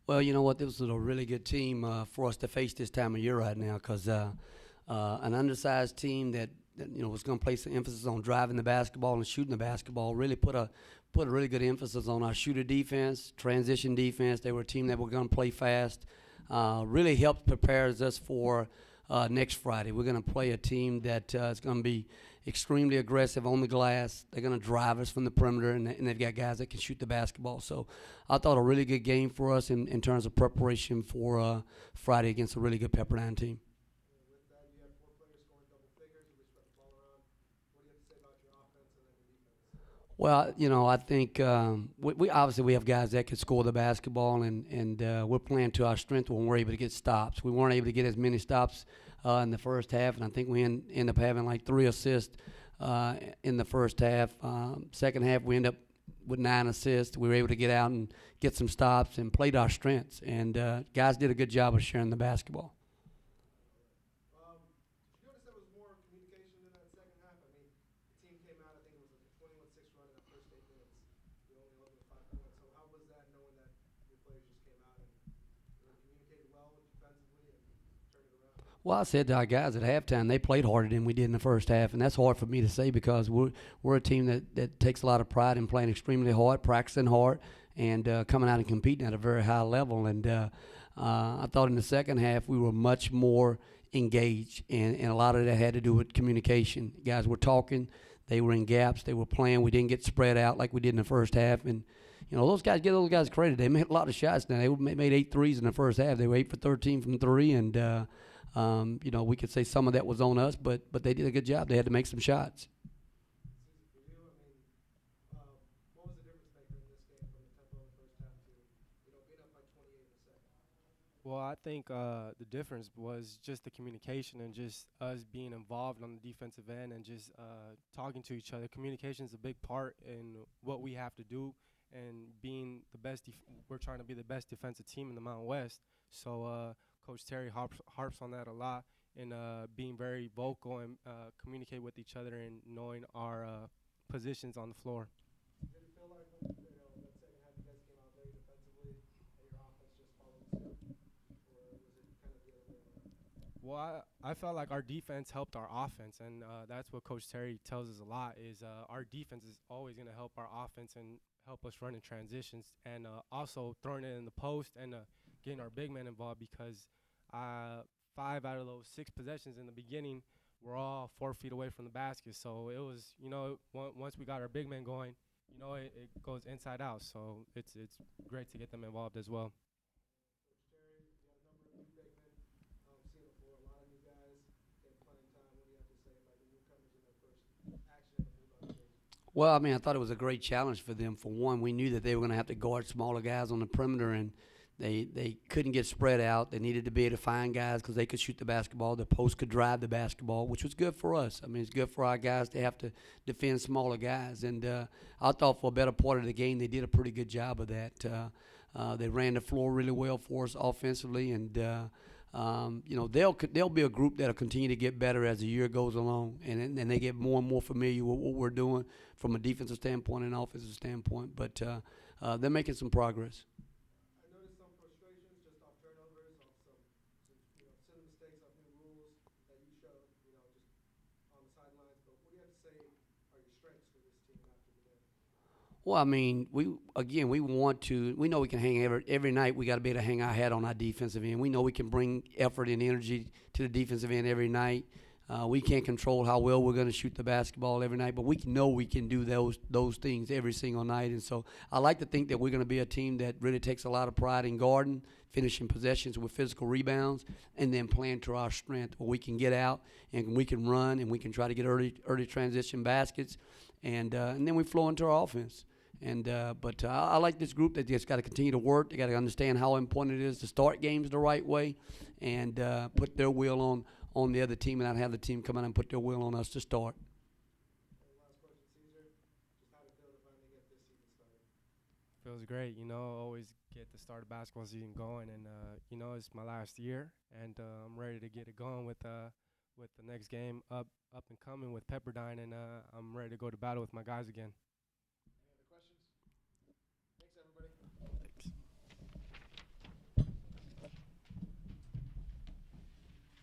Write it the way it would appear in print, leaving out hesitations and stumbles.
Well, you know what? This was a really good team for us to face this time of year right now because an undersized team that was going to place an emphasis on driving the basketball and shooting the basketball really put a really good emphasis on our shooter defense, transition defense. They were a team that were going to play fast. Really helped prepares us for next Friday. We're going to play a team that is going to be extremely aggressive on the glass. They're going to drive us from the perimeter, and they've got guys that can shoot the basketball. So I thought a really good game for us in terms of preparation for Friday against a really good Pepperdine team. With that, you had four players scoring double figures, and they spread the ball around. What do you have to say about your offense and then your defense? Well, I think we obviously we have guys that can score the basketball, and we're playing to our strength when we're able to get stops. We weren't able to get as many stops in the first half, and I think we end up having like 3 assists in the first half. Second half, we end up with 9 assists. We were able to get out and get some stops and played our strengths, and guys did a good job of sharing the basketball. Did you notice there was more communication in that second half? I mean, the team came out, I think it was like a 21-6 run in the first 8 minutes. You only held them to 5 points. So how was that knowing that your players just came out and really communicated well defensively and turned it around? Well, I said to our guys at halftime, they played harder than we did in the first half, and that's hard for me to say because we're a team that takes a lot of pride in playing extremely hard, practicing hard, and coming out and competing at a very high level. And I thought in the second half we were much more engaged, and a lot of that had to do with communication. Guys were talking, they were in gaps, they were playing. We didn't get spread out like we did in the first half, and those guys credit. They made a lot of shots. Now they made 8 threes in the first half. They were 8 for 13 from three, and we could say some of that was on us, but they did a good job. They had to make some shots. For you, I mean, what was the difference maker in this game from the tempo in the first half to, being up by 28 in the second? Well, I think the difference was just the communication and just us being involved on the defensive end and just talking to each other. Communication is a big part in what we have to do, and being the best. We're trying to be the best defensive team in the Mountain West. So Coach Terry harps on that a lot, and being very vocal and communicate with each other and knowing our positions on the floor. Did it feel like when, that second half you guys came out very defensively and your offense just followed suit? Or was it kind of the other way around? Well, I felt like our defense helped our offense, and that's what Coach Terry tells us a lot is our defense is always going to help our offense and help us run in transitions, and also throwing it in the post and getting our big men involved because 5 out of those 6 possessions in the beginning were all 4 feet away from the basket. So it was, once we got our big men going, it goes inside out. So it's great to get them involved as well. Coach Terry, you got a number of new big men seeing the floor, a lot of new guys getting playing time. What do you have to say about the newcomers in their first action in the blue jersey? Well, I mean, I thought it was a great challenge for them. For one, we knew that they were going to have to guard smaller guys on the perimeter, and they couldn't get spread out. They needed to be able to find guys because they could shoot the basketball. The post could drive the basketball, which was good for us. I mean, it's good for our guys to have to defend smaller guys. And I thought for a better part of the game, they did a pretty good job of that. They ran the floor really well for us offensively, and they'll be a group that'll continue to get better as the year goes along, and they get more and more familiar with what we're doing from a defensive standpoint and offensive standpoint. But they're making some progress. I noticed some frustrations just off turnovers, off some silly mistakes, off new rules that you showed, just on the sidelines. But what do you have to say are your strengths for this team after today? Well, I mean, we know we can hang every night. We got to be able to hang our hat on our defensive end. We know we can bring effort and energy to the defensive end every night. We can't control how well we're going to shoot the basketball every night, but we know we can do those things every single night. And so I like to think that we're going to be a team that really takes a lot of pride in guarding, finishing possessions with physical rebounds, and then playing to our strength where we can get out and we can run and we can try to get early transition baskets, and then we flow into our offense. But I like this group that just got to continue to work. They got to understand how important it is to start games the right way and put their will on the other team and not have the team come out and put their will on us to start. And last question, Caesar. Just how did it feel to finally get this season started? Feels great, always get the start of basketball season going, and it's my last year, and I'm ready to get it going with the next game up and coming with Pepperdine, and I'm ready to go to battle with my guys again.